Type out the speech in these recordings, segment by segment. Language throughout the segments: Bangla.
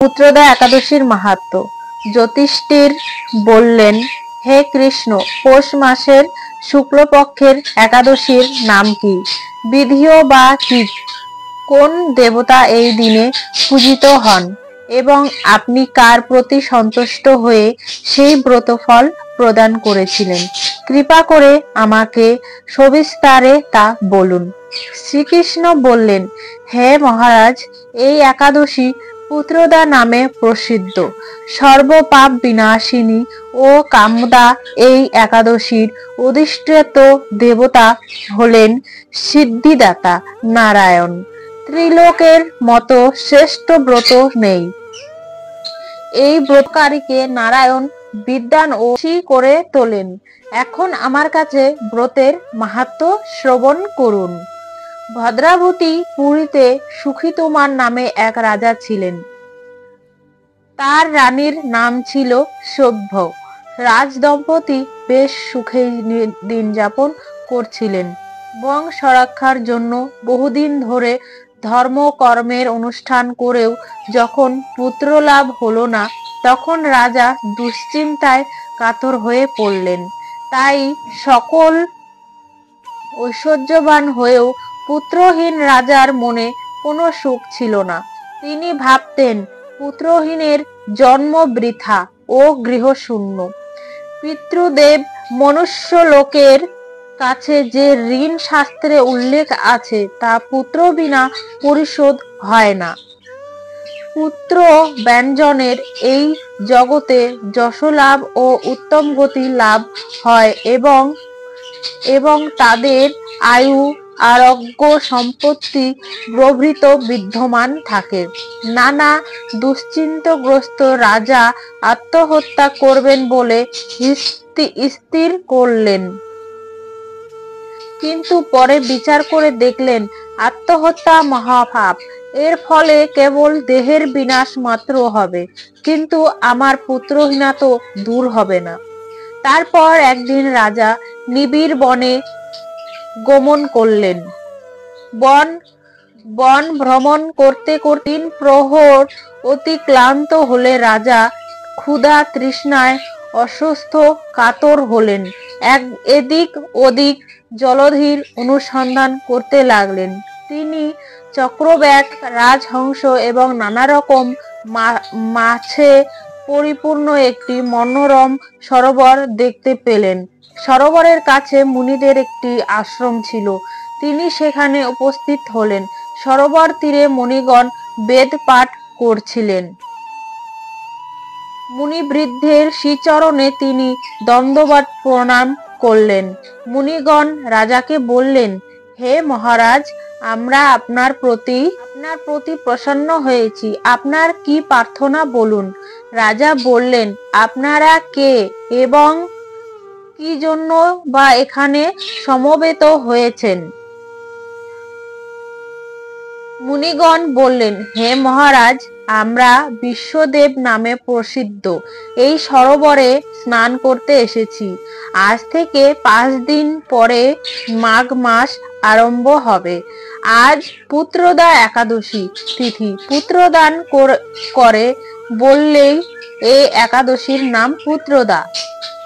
পুত্রদা একাদশীর মাহাত্ম্য। জ্যোতিষ্ঠির বললেন, হে কৃষ্ণ, পৌষ মাসের শুক্লপক্ষের একাদশীর নাম কি? বিধিও বা কি? কোন দেবতা এই দিনে পূজিত হন এবং আপনি কার প্রতি সন্তুষ্ট হয়ে সেই ব্রতফল প্রদান করেছিলেন? কৃপা করে আমাকে সবিস্তারে তা বলুন। শ্রীকৃষ্ণ বললেন, হে মহারাজ, এই একাদশী পুত্রদা নামে প্রসিদ্ধ। সর্বপাপ বিনাশিনী ও কামদা এই একাদশীর অধিষ্ঠিত দেবতা হলেন সিদ্ধিদাতা নারায়ণ। ত্রিলোকের মতো শ্রেষ্ঠ ব্রত নেই। এই ব্রতকারীকে নারায়ণ বিদ্বান ও করে তোলেন। এখন আমার কাছে ব্রতের মাহাত্ম্য শ্রবণ করুন। ভদ্রাবতী পুরীতে সুখিতোমার নামে এক রাজা ছিলেন। তার রানীর নাম ছিল সভ্য। রাজ দম্পতি বেশ সুখে দিন যাপন করছিলেন। বংশ রক্ষার জন্য বহুদিন ধরে ধর্ম কর্মের অনুষ্ঠান করেও যখন পুত্র লাভ হলো না, তখন রাজা দুশ্চিন্তায় কাতর হয়ে পড়লেন। তাই সকল ঐশ্বর্যবান হয়েও পুত্রহীন রাজার মনে কোনো সুখ ছিল না। তিনি ভাবতেন, পুত্রহীনের জন্ম বৃথা ও গৃহশূন্য। পিতৃদেব মনুষ্য লোকের কাছে যে ঋণ শাস্ত্রে উল্লেখ আছে তা পুত্র বিনা পরিশোধ হয় না। পুত্র ব্যঞ্জনের এই জগতে যশলাভ ও উত্তম গতি লাভ হয় এবং তাদের আয়ু আরোগ্য সম্পত্তি প্রভৃত বিদ্যমান থাকে। নানা দুশ্চিন্তাগ্রস্ত রাজা আত্মহত্যা করবেন বলে স্থির করলেন। কিন্তু পরে বিচার করে দেখলেন আত্মহত্যা মহাপাপ। এর ফলে কেবল দেহের বিনাশ মাত্র হবে, কিন্তু আমার পুত্রহীনা তো দূর হবে না। তারপর একদিন রাজা নিবিড় বনে গমন করলেন। বন ভ্রমণ করতে করতে প্রহর অতি ক্লান্ত হলে রাজা ক্ষুধা তৃষ্ণায় অসুস্থ কাতর হলেন। এদিক ওদিক জলধির অনুসন্ধান করতে লাগলেন। তিনি চক্রব্যাঘ, রাজহংস এবং নানা রকম মাছে পরিপূর্ণ একটি মনোরম সরোবর দেখতে পেলেন। সরোবরের কাছে মুনিদের একটি আশ্রম ছিল। তিনি সেখানে উপস্থিত হলেন। সরোবর তীরে মুনিগণ বেদ পাঠ করছিলেন। মুনিবৃদ্ধের শ্রীচরণে তিনি দণ্ডবৎ প্রণাম করলেন। মুনিগণ রাজাকে বললেন, হে মহারাজ, আমরা আপনার প্রতি প্রসন্ন হয়েছি। আপনার কি প্রার্থনা বলুন। রাজা বললেন, আপনারা কে এবং কি জন্য বা এখানে সমবেত হয়েছেন? মুনিগণ বললেন, হে মহারাজ, আমরা বিশ্বদেব নামে প্রসিদ্ধ এই সরোবরে স্নান করতে এসেছি। আজ থেকে 5 দিন পরে মাঘ মাস আরম্ভ হবে। আজ পুত্রদা একাদশী তিথি। পুত্রদান করে বললেই এই একাদশীর নাম পুত্রদা।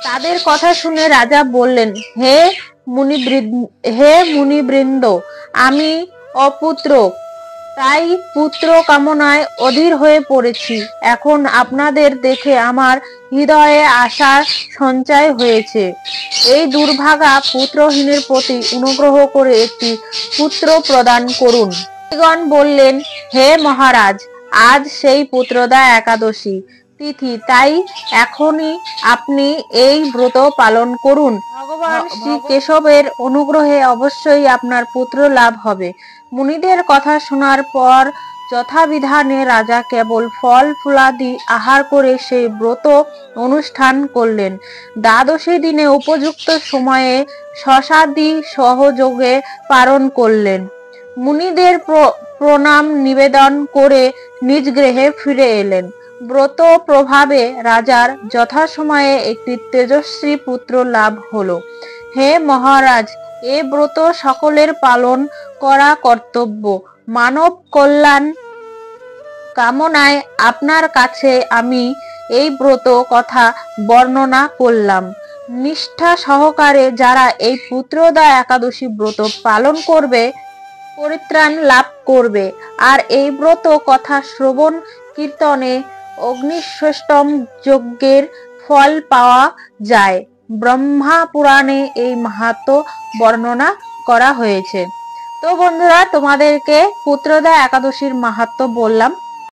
তাদের কথা শুনে রাজা বললেন, হে মুনিবৃন্দ, আমি অপুত্র, তাই পুত্র কামনায় অধীর হয়ে পড়েছি। এখন আপনাদের দেখে আমার হৃদয়ে আশার সঞ্চয় হয়েছে। এই দুর্ভাগা পুত্রহীনের প্রতি অনুগ্রহ করে একটি পুত্র প্রদান করুন। মুনিগণ বললেন, হে মহারাজ, আজ সেই পুত্রদা একাদশী তিথি, তাই এখনই আপনি এই ব্রত পালন করুন। ভগবান শ্রী কেশবের অনুগ্রহে অবশ্যই আপনার পুত্র লাভ হবে। মুনিদের কথা শোনার পর যথাবিধানে রাজা কেবল ফল ফুলাদি আহার করে সেই ব্রত অনুষ্ঠান করলেন। দ্বাদশী দিনে উপযুক্ত সময়ে শস্যাদি সহযোগে পালন করলেন। মুনিদের প্রণাম নিবেদন করে নিজ গৃহে ফিরে এলেন। ব্রত প্রভাবে রাজার যথাসময়ে একটি তেজস্বী পুত্র লাভ হলো। হে মহারাজ, এ ব্রত সকলের পালন করা কর্তব্য। মানব কল্যাণ কামনায় আপনার কাছে আমি এই ব্রত কথা বর্ণনা করলাম। নিষ্ঠা সহকারে যারা এই পুত্রদা একাদশী ব্রত পালন করবে পরিত্রাণ লাভ করবে। আর এই ব্রত কথা শ্রবণ কীর্তনে অগ্নিশ্রেষ্ঠম যজ্ঞের ফল পাওয়া যায়। ব্রহ্মা পুরাণে এই মাহাত্ম্য বর্ণনা করা হয়েছে। তো বন্ধুরা, তোমাদেরকে পুত্রদা একাদশীর মাহাত্ম্য বললাম।